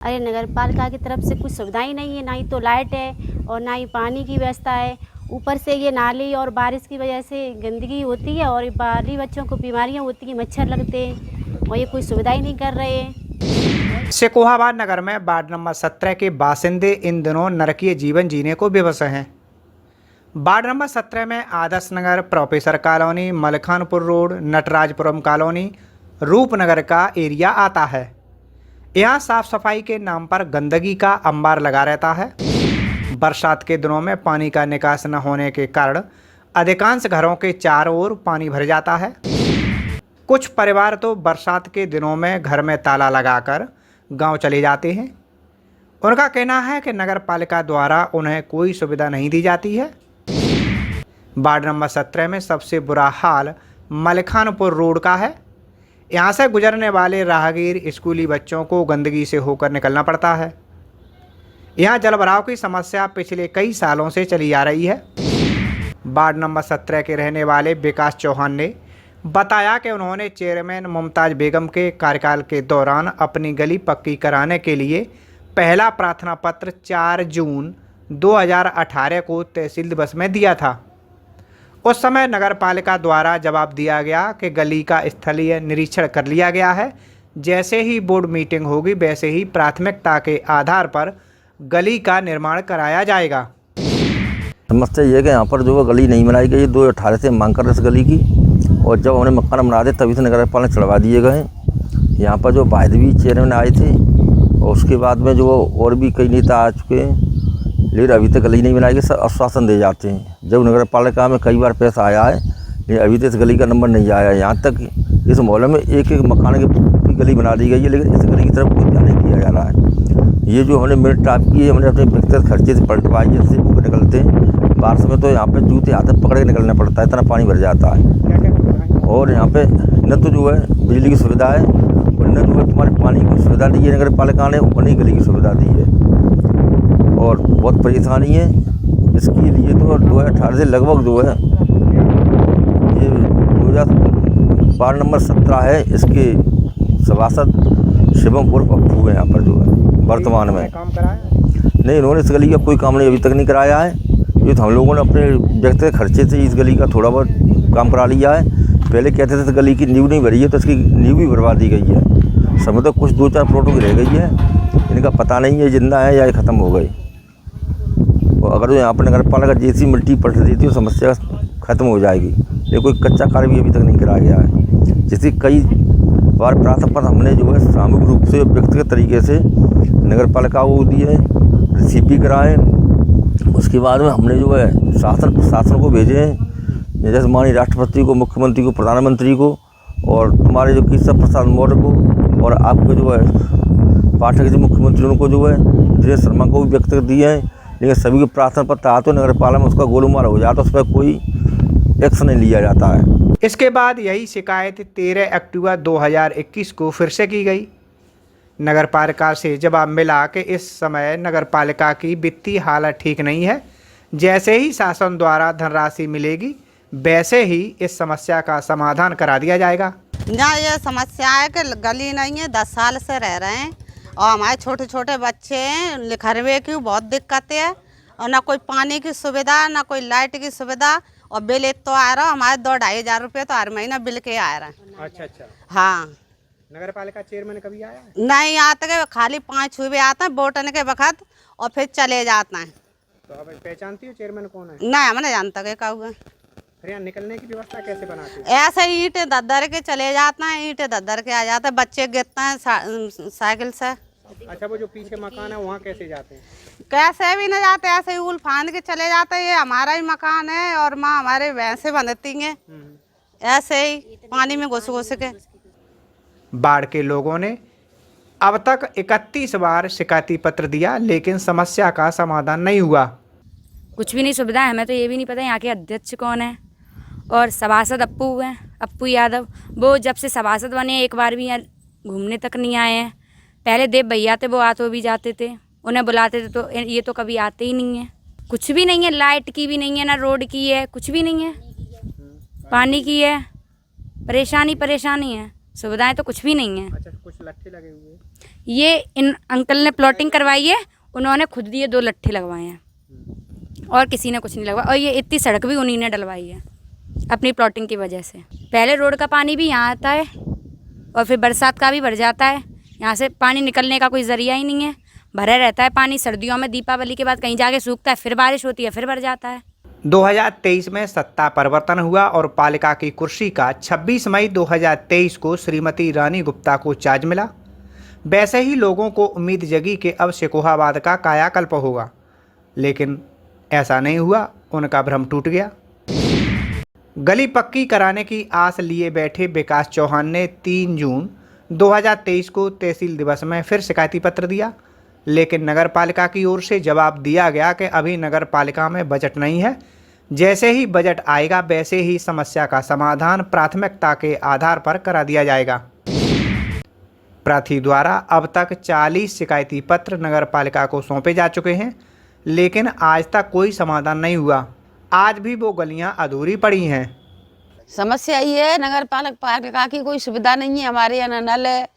अरे नगर पालिका की तरफ से कुछ सुविधा ही नहीं है, ना ही तो लाइट है और ना ही पानी की व्यवस्था है। ऊपर से ये नाली और बारिश की वजह से गंदगी होती है और बाली बच्चों को बीमारियां होती हैं, मच्छर लगते हैं और ये कोई सुविधा ही नहीं कर रहे हैं। शेखोहाबाद नगर में वार्ड नंबर 17 के बासिंदे इन दिनों नरकीय जीवन जीने को विवश हैं। वार्ड नंबर 17 में Adarsh Nagar, professor colony, Malkhanpur road, Natarajpuram colony, Roopnagar का एरिया आता है। यहाँ साफ सफाई के नाम पर गंदगी का अंबार लगा रहता है। बरसात के दिनों में पानी का निकास न होने के कारण अधिकांश घरों के चारों ओर पानी भर जाता है। कुछ परिवार तो बरसात के दिनों में घर में ताला लगाकर गांव चले जाते हैं। उनका कहना है कि नगर पालिका द्वारा उन्हें कोई सुविधा नहीं दी जाती है। वार्ड नंबर 17 में सबसे बुरा हाल मलखानपुर रोड का है। यहाँ से गुजरने वाले राहगीर, स्कूली बच्चों को गंदगी से होकर निकलना पड़ता है। यहाँ जलभराव की समस्या पिछले कई सालों से चली आ रही है। वार्ड नंबर 17 के रहने वाले विकास चौहान ने बताया कि उन्होंने चेयरमैन मुमताज़ बेगम के कार्यकाल के दौरान अपनी गली पक्की कराने के लिए पहला प्रार्थना पत्र 4 जून 2018 को तहसील दिवस में दिया था। उस समय नगर पालिका द्वारा जवाब दिया गया कि गली का स्थलीय निरीक्षण कर लिया गया है। जैसे ही बोर्ड मीटिंग होगी वैसे ही प्राथमिकता के आधार पर गली का निर्माण कराया जाएगा। समस्या ये है कि यहाँ पर जो गली नहीं बनाई गई, 2018 से मांग कर रहे इस गली की, और जब हमने मकान बना दिया तभी से नगर पालिका चढ़वा दिए गए। यहाँ पर जो वाहिदवी चेयरमैन आए थे और उसके बाद में जो और भी कई नेता आ चुके हैं, लेकिन अभी तक गली नहीं बनाई गई। सब आश्वासन दे जाते हैं। जब नगर पालिका में कई बार पैसा आया है लेकिन अभी तक इस गली का नंबर नहीं आया। यहाँ तक इस मोहल्ले में एक एक मकान की गली बना दी गई है, लेकिन इस गली की तरफ कोई ध्यान नहीं दिया जा रहा है। ये जो हमने मिनट टाप की है, हमने अपने व्यक्तिगत खर्चे से पलटवाई है, इससे ऊपर निकलते हैं। बारिश में तो यहाँ पे जूते हाथ में पकड़ के निकलना पड़ता है, इतना पानी भर जाता है। और यहाँ पे न तो जो है बिजली की सुविधा है और न जो है तुम्हारे पानी की सुविधा दी है नगर पालिका ने, ऊपर गली की सुविधा दी है और बहुत परेशानी है। इसके लिए तो 2018 से लगभग जो है ये 2000 वार्ड नंबर 17 है, इसके सभासद शिवम उर्फ अप्पू है यहाँ पर जो है वर्तमान में। काम कराया नहीं, इन्होंने इस गली का कोई काम नहीं अभी तक नहीं कराया है। ये तो हम लोगों ने अपने व्यक्तिगत खर्चे से इस गली का थोड़ा बहुत काम करा लिया है। पहले कहते थे गली की नींव नहीं भरी है, तो इसकी नींव भी भरवा दी गई है। समय तो कुछ 2-4 प्लॉटों की रह गई है, इनका पता नहीं है जिंदा है या ये ख़त्म हो गई। और अगर यहाँ पर नगर पालिका जैसी मिट्टी पलट देती है समस्या ख़त्म हो जाएगी। लेकिन कोई कच्चा कार्य भी अभी तक नहीं कराया गया है। जैसे कई बार प्रार्थना पत्र हमने जो है सामूहिक रूप से व्यक्तिगत तरीके से नगर पालिका को दिए, रिसीव भी कराए। उसके बाद में हमने जो है शासन को भेजे हैं, जैसे माननीय राष्ट्रपति को, मुख्यमंत्री को, प्रधानमंत्री को, और तुम्हारे जो केशव प्रसाद मौर्य को, और आपके जो है पाठक जी मुख्यमंत्री उनको जो है दिनेश शर्मा को भी व्यक्तिगत दिए हैं। लेकिन सभी के प्रार्थना पत्र आते नगर पालिका में उसका गोलमाल हो जाता, उस पर कोई एक्शन नहीं लिया जाता है। इसके बाद यही शिकायत 13 अक्टूबर 2021 को फिर से की गई। नगर पालिका से जवाब मिला कि इस समय नगर पालिका की वित्तीय हालत ठीक नहीं है। जैसे ही शासन द्वारा धनराशि मिलेगी वैसे ही इस समस्या का समाधान करा दिया जाएगा। यहाँ ये समस्या है कि गली नहीं है, 10 साल से रह रहे हैं और हमारे छोटे छोटे बच्चे हैं, लिखरवे की बहुत दिक्कत है और ना कोई पानी की सुविधा, ना कोई लाइट की सुविधा। और बिल एक तो आ रहा हमारे 2-2.5 हज़ार रुपये तो हर महीना बिल के आ रहा है। अच्छा। हाँ, नगर पालिका चेयरमैन कभी आया है? नहीं आते के खाली 5 हुए आते हैं वोटन के वक्त और फिर चले जाते हैं। तो अब पहचानती हो चेयरमैन कौन है? नहीं, हमने जानता के कहा। फिर यहाँ निकलने की व्यवस्था कैसे बनाते हो? ऐसे ईंटें दद्दर के चले जाते हैं, ईंटें दद्दर के आ जाते हैं, बच्चे गिरते हैं साइकिल से। अच्छा, वो जो पीछे मकान है वहाँ कैसे जाते हैं? कैसे भी न जाते, ऐसे ही उल फांद के चले जाते हैं। ये हमारा ही मकान है और माँ हमारे भैंसे बंधती हैं, ऐसे ही पानी में घुस घुस के। बाढ़ के लोगों ने अब तक 31 बार शिकायती पत्र दिया, लेकिन समस्या का समाधान नहीं हुआ। कुछ भी नहीं सुविधा है। हमें तो ये भी नहीं पता यहाँ के अध्यक्ष कौन है और सभासद अप्पू हैं, अप्पू यादव। वो जब से सभासद बने एक बार भी यहाँ घूमने तक नहीं आए हैं। पहले देव भैया थे, वो आते भी जाते थे, उन्हें बुलाते थे, तो ये तो कभी आते ही नहीं है। कुछ भी नहीं है, लाइट की भी नहीं है, ना रोड की है, कुछ भी नहीं है। पानी की है, परेशानी है, सुविधाएं तो कुछ भी नहीं है। अच्छा, कुछ लट्ठे लगे हुए? ये इन अंकल ने प्लॉटिंग करवाई है, उन्होंने खुद ये 2 लट्ठे लगवाए हैं और किसी ने कुछ नहीं लगवाया। और ये इतनी सड़क भी उन्हीं ने डलवाई है अपनी प्लॉटिंग की वजह से। पहले रोड का पानी भी यहाँ आता है और फिर बरसात का भी भर जाता है। यहाँ से पानी निकलने का कोई ज़रिया ही नहीं है, भरा रहता है पानी। सर्दियों में दीपावली के बाद कहीं जाके सूखता है, फिर बारिश होती है, फिर भर जाता है। 2023 में सत्ता परिवर्तन हुआ और पालिका की कुर्सी का 26 मई 2023 को श्रीमती रानी गुप्ता को चार्ज मिला। वैसे ही लोगों को उम्मीद जगी कि अब सिकोहाबाद का कायाकल्प होगा, लेकिन ऐसा नहीं हुआ। उनका भ्रम टूट गया। गली पक्की कराने की आस लिए बैठे विकास चौहान ने 3 जून 2023 को तहसील दिवस में फिर शिकायती पत्र दिया, लेकिन नगर पालिका की ओर से जवाब दिया गया कि अभी नगर पालिका में बजट नहीं है। जैसे ही बजट आएगा वैसे ही समस्या का समाधान प्राथमिकता के आधार पर करा दिया जाएगा। प्रार्थी द्वारा अब तक 40 शिकायती पत्र नगर पालिका को सौंपे जा चुके हैं, लेकिन आज तक कोई समाधान नहीं हुआ। आज भी वो गलियां अधूरी पड़ी हैं। समस्या ये है, नगर पालिका की कोई सुविधा नहीं है। हमारे यहाँ ना नल है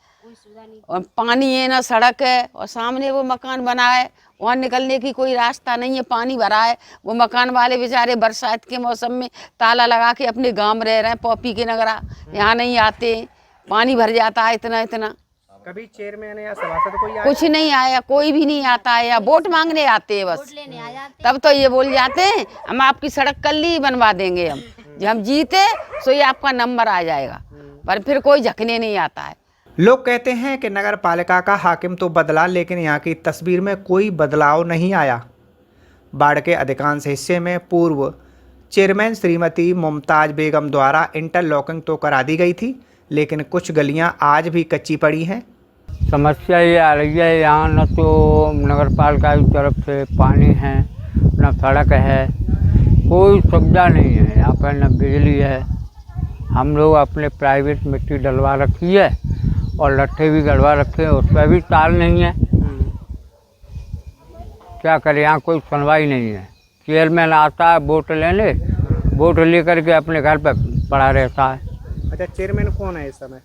और पानी है, ना सड़क है, और सामने वो मकान बना है, वहाँ निकलने की कोई रास्ता नहीं है, पानी भरा है। वो मकान वाले बेचारे बरसात के मौसम में ताला लगा के अपने गांव में रह रहे हैं। पॉपी के नगरा यहाँ नहीं आते, पानी भर जाता है इतना इतना। कभी चेयरमैन या सभासद कोई आया? कुछ नहीं आया, कोई भी नहीं आता है। या वोट मांगने आते हैं बस, तब तो ये बोल जाते हैं हम आपकी सड़क कल ही बनवा देंगे, हम जब हम जीते तो ये आपका नंबर आ जाएगा, पर फिर कोई झकने नहीं आता है। लोग कहते हैं कि नगर पालिका का हाकिम तो बदला, लेकिन यहाँ की तस्वीर में कोई बदलाव नहीं आया। बाढ़ के अधिकांश हिस्से में पूर्व चेयरमैन श्रीमती मुमताज बेगम द्वारा इंटरलॉकिंग तो करा दी गई थी, लेकिन कुछ गलियां आज भी कच्ची पड़ी हैं। समस्या ये आ रही है, यहाँ न तो नगर पालिका की तरफ से पानी है, न सड़क है, कोई सुविधा नहीं है यहाँ पर, न बिजली है। हम लोग अपने प्राइवेट मिट्टी डलवा रखी है और लट्ठे भी गड़वा रखे हैं, उस पर भी तार नहीं है। क्या करें, यहाँ कोई सुनवाई नहीं है। चेयरमैन आता है वोट लेने, वोट लेकर के अपने घर पर पड़ा रहता है। अच्छा, चेयरमैन कौन है इस समय?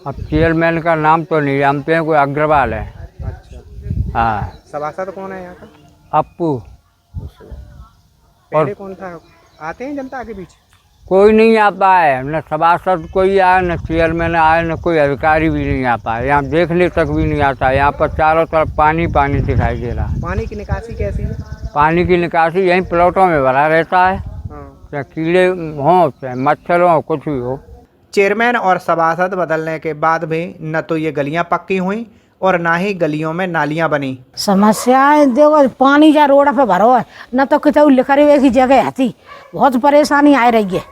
अब चेयरमैन का नाम तो नहीं जानते हैं, कोई अग्रवाल है। अच्छा, हाँ। सभासद कौन है यहाँ का? अप्पू। पहले कौन था? आते हैं जनता के बीच? कोई नहीं आता है, न सभासद कोई आया, न चेयरमैन आया, न कोई अधिकारी भी नहीं आता है। यहाँ देखने तक भी नहीं आता है। यहाँ पर चारों तरफ पानी पानी दिखाई दे रहा है। पानी की निकासी कैसी है? पानी की निकासी यहीं प्लॉटों में भरा रहता है। चाहे कीड़े हों, चाहे मच्छर हो, कुछ भी हो। चेयरमैन और सभासद बदलने के बाद भी न तो ये गलियां पक्की हुई और ना ही गलियों में नालियां बनी। समस्याएं देखो, पानी जा रोड पे भरो है, न तो कितऊ लिखरवे की जगह आती, बहुत परेशानी आ रही है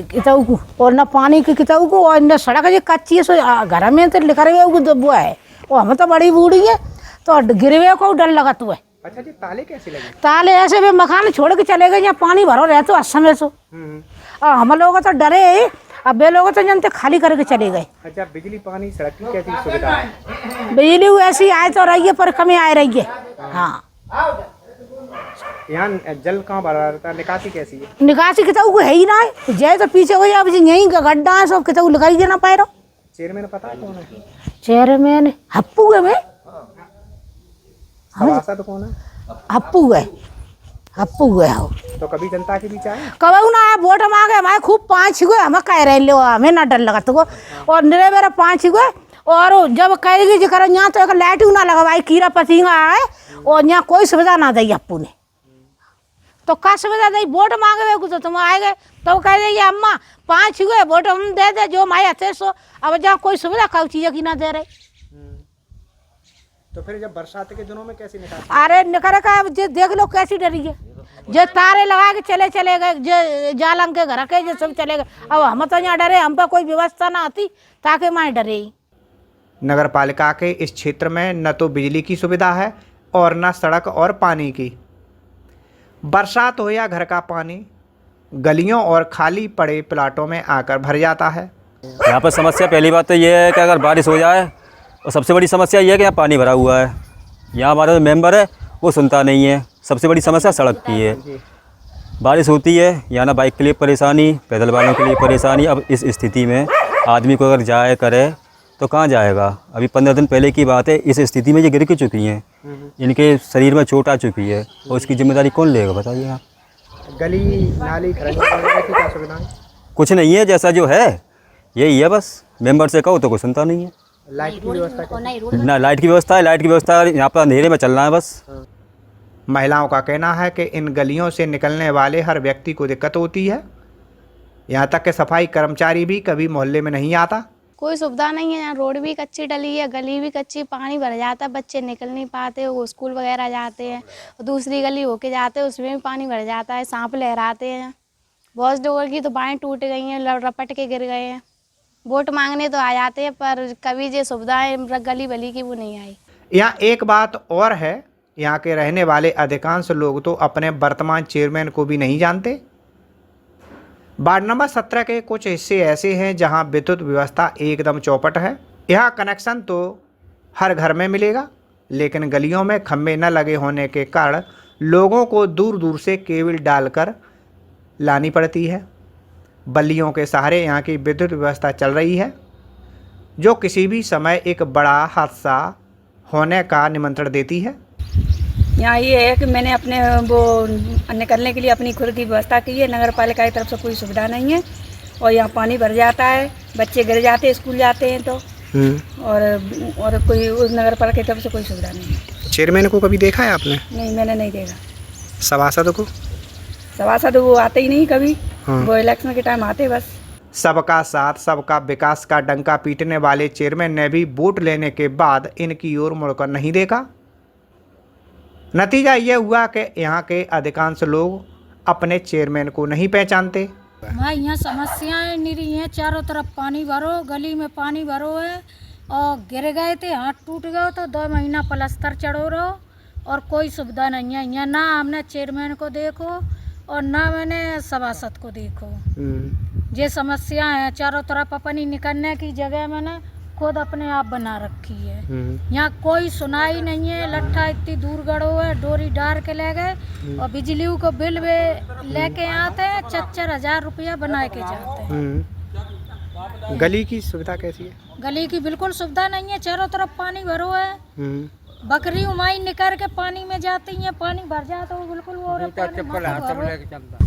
कितऊ को, और न पानी की कितऊ को, और न सड़क जो कच्ची है, सो घर में तो लिखरवे को वो है, वो हमें तो बड़ी बूढ़ी है तो गिरवे को डर लगा तू है। अच्छा जी, ताले कैसे लगे? ताले ऐसे भी मकान छोड़ के चले गए, यहाँ पानी भरो रहे तो असमय सो। हम लोग तो डरे, अब वे लोग तो जनते खाली करके चले गए। अच्छा, बिजली पानी सड़क की कैसी सुविधा है? बिजली ऐसी आए तो रही है, पर कमी आ रही है। हाँ, यहाँ जल कहाँ भरा रहता है? निकासी कैसी है? निकासी कितऊ को है ही ना, जय तो पीछे हो जाए, अब यहीं का गड्ढा है, सब कितऊ लगाई देना पाए रहो। चेयरमैन पता है कौन है? चेयरमैन हप्पू है। मैं सभासद कौन है? हप्पू है, हप्पू है। तो कभी जनता के बीच आए? कब ना आया, वोट मांगे हमारे खूब 5 हुए, हमें कह रहे लो, हमें ना डर लगा तुको, और निरे मेरा 5 हुए। और जब कहेगी जो करो यहाँ तो एक लाइट ना लगवाई, कीड़ा पसीना आए, और यहाँ कोई सुविधा ना दी अप्पू ने, तो क्या सुविधा दी? वोट मांगे हुए तो तुम आए गए, तो कह देगी अम्मा 5 हुए, वोट हम दे दे जो माए हथे सो। अब जहाँ कोई सुविधा कई चीज़ की ना दे रहे, तो फिर जब बरसात के दिनों में कैसी निकासी? अरे निकर का देख लो कैसी डरी है, जो तारे लगा के चले गए, जो जालम के घर के जो सब चले गए। अब हम तो यहाँ डरे, हम पर कोई व्यवस्था ना आती ताकि माए डरे। नगर पालिका के इस क्षेत्र में न तो बिजली की सुविधा है और न सड़क और पानी की। बरसात हो या घर का पानी गलियों और खाली पड़े प्लाटों में आकर भर जाता है। यहाँ पर समस्या पहली बात तो ये है कि अगर बारिश हो जाए, और सबसे बड़ी समस्या ये है कि यहाँ पानी भरा हुआ है। यहाँ हमारा जो मेंबर है वो सुनता नहीं है। सबसे बड़ी समस्या सड़क की है। बारिश होती है, यहाँ ना बाइक के लिए परेशानी, पैदल वालों के लिए परेशानी। अब इस स्थिति में आदमी को अगर जाए करे तो कहाँ जाएगा। अभी 15 दिन पहले की बात है, इस स्थिति में ये गिर के चुकी हैं, इनके शरीर में चोट आ चुकी है, और इसकी जिम्मेदारी कौन लेगा बताइए आप। गली नाली वगैरह की क्या सुविधा है? कुछ नहीं है, जैसा जो है यही है, बस मेंबर से कहो तो कोई सुनता नहीं है। लाइट की व्यवस्था कैसी? ना लाइट की व्यवस्था है, लाइट की व्यवस्था यहाँ पर अंधेरे में चलना है बस। महिलाओं का कहना है कि इन गलियों से निकलने वाले हर व्यक्ति को दिक्कत होती है, यहाँ तक कि सफाई कर्मचारी भी कभी मोहल्ले में नहीं आता। कोई सुविधा नहीं है, यहाँ रोड भी कच्ची डली है, गली भी कच्ची, पानी भर जाता है, बच्चे निकल नहीं पाते, वो स्कूल वगैरह जाते हैं, और दूसरी गली होके जाते हैं, उसमें भी पानी भर जाता है, सांप लहराते हैं। बहुत लोगों की तो बाहें टूट गई हैं, रपट के गिर गए हैं। वोट मांगने तो आ जाते हैं, पर कभी जो सुविधाएं गली बली की वो नहीं आई। यहाँ एक बात और है, यहाँ के रहने वाले अधिकांश लोग तो अपने वर्तमान चेयरमैन को भी नहीं जानते। वार्ड नंबर 17 के कुछ हिस्से ऐसे हैं जहां विद्युत व्यवस्था एकदम चौपट है। यहाँ कनेक्शन तो हर घर में मिलेगा, लेकिन गलियों में खंभे न लगे होने के कारण लोगों को दूर दूर से केबल डालकर लानी पड़ती है। बल्लियों के सहारे यहाँ की विद्युत व्यवस्था चल रही है, जो किसी भी समय एक बड़ा हादसा होने का निमंत्रण देती है। यहाँ ये है कि मैंने अपने वो निकलने के लिए अपनी खुद की व्यवस्था की है, नगर पालिका की तरफ से कोई सुविधा नहीं है, और यहाँ पानी भर जाता है, बच्चे गिर जाते हैं, स्कूल जाते हैं तो, और कोई उस नगर पालिका की तरफ से कोई सुविधा नहीं है। चेयरमैन को कभी देखा है आपने? नहीं, मैंने नहीं देखा। सभासद को? सभासद वो आते ही नहीं कभी, वो इलेक्शन के टाइम आते बस। सबका साथ सबका विकास का डंका पीटने वाले चेयरमैन ने भी वोट लेने के बाद इनकी ओर मुड़कर नहीं देखा। नतीजा ये हुआ कि यहाँ के अधिकांश लोग अपने चेयरमैन को नहीं पहचानते। भाई यहाँ समस्याएं निरी हैं, चारों तरफ पानी भरो, गली में पानी भरो है, और गिर गए थे, हाथ टूट गए तो 2 महीना प्लास्टर चढ़ो रहो, और कोई सुविधा नहीं है यहाँ। ना हमने चेयरमैन को देखो और ना मैंने सभासद को देखो। ये समस्या है, चारों तरफ अपनी निकलने की जगह मैंने खुद अपने आप बना रखी है। यहाँ कोई सुनाई नहीं है, लट्ठा इतनी दूर गड़ो है, डोरी डार के ले गए, और बिजली को बिल वे लेके आते हैं, 4-4 रुपया बना के जाते हैं। गली की सुविधा कैसी है? गली की बिल्कुल सुविधा नहीं है, चारों तरफ पानी भरो है, बकरी उमाई निकल के पानी में जाती है, पानी भर जाता है बिल्कुल वो।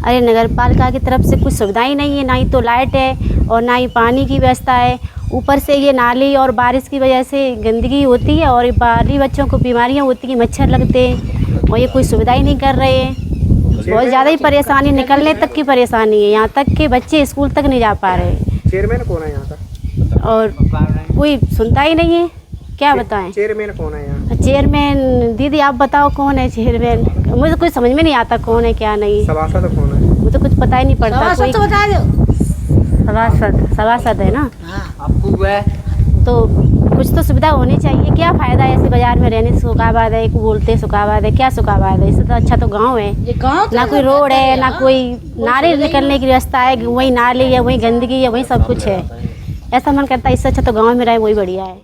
अरे नगर पालिका की तरफ से कुछ सुविधा ही नहीं है, ना ही तो लाइट है और ना ही पानी की व्यवस्था है। ऊपर से ये नाली और बारिश की वजह से गंदगी होती है, और बाली बच्चों को बीमारियां होती हैं, मच्छर लगते हैं, और ये कोई सुविधा ही नहीं कर रहे हैं। बहुत ज़्यादा ही परेशानी, निकलने तक की परेशानी है, यहाँ तक के बच्चे स्कूल तक नहीं जा पा रहे। चेयरमैन कौन है यहाँ का? और कोई सुनता ही नहीं है, क्या बताएं। चेयरमैन कौन है यहाँ? चेयरमैन दीदी आप बताओ कौन है चेयरमैन, मुझे कुछ समझ में नहीं आता कौन है क्या नहीं। सभासद कौन है? मुझे कुछ पता ही नहीं पड़ता। कोई सभासद है ना, तो कुछ तो सुविधा होनी चाहिए। क्या फ़ायदा है ऐसे बाजार में रहने से? सुखाबाद है, बोलते सुखाबाद है, क्या सुखाबाद है? इससे तो अच्छा तो गांव है, ना कोई रोड है, ना कोई नाले निकलने की व्यवस्था है, वही नाली है, वही गंदगी है, वही सब कुछ है। ऐसा मन करता है इससे अच्छा तो गाँव में रहे, वही बढ़िया है।